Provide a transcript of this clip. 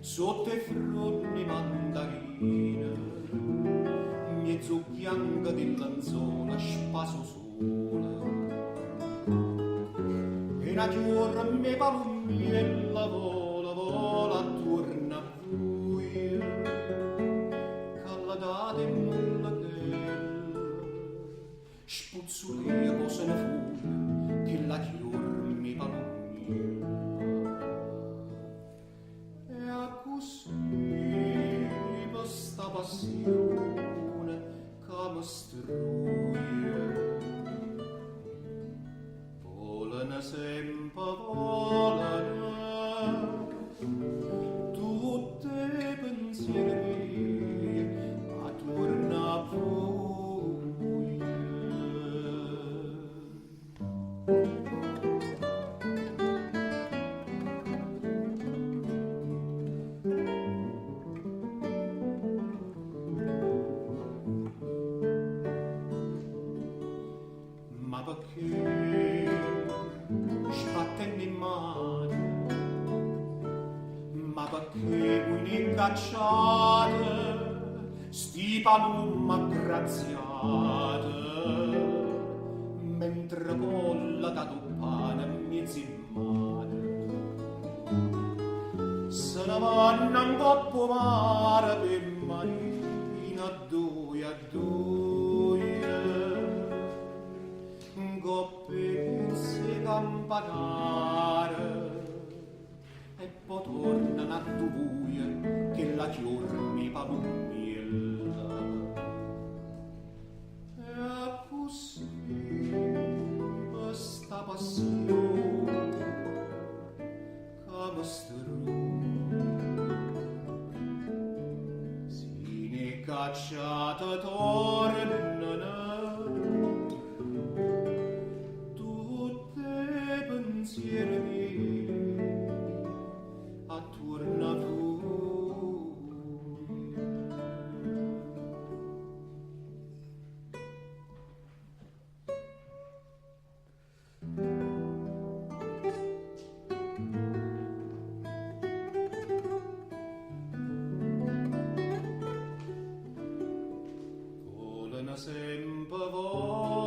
Sotto i fronni mandarine, mezzo bianca dell'anzola, spaso sola. E una chiorra me palummiella vola, vola attorno a voi, calla date e nulla bella, spuzzulia cosa ne fu, che la chiorra me palummiella. Così questa passione che mi strugge, volano sempre, volano tutti i pensieri miei attorno a voi. Ma perché sbattendo in mano, ma perché voi ne cacciate sti palumma graziate, mentre colla da pane mezzo in mano se ne vanno un coppo mare per marina a due coppe campanare e poi tornano a tu buia che la chiorra mi palummiella. E così questa passione che mi strugge si ne cacciata tornano pensieri miei attorno a voi. Volano sempre voi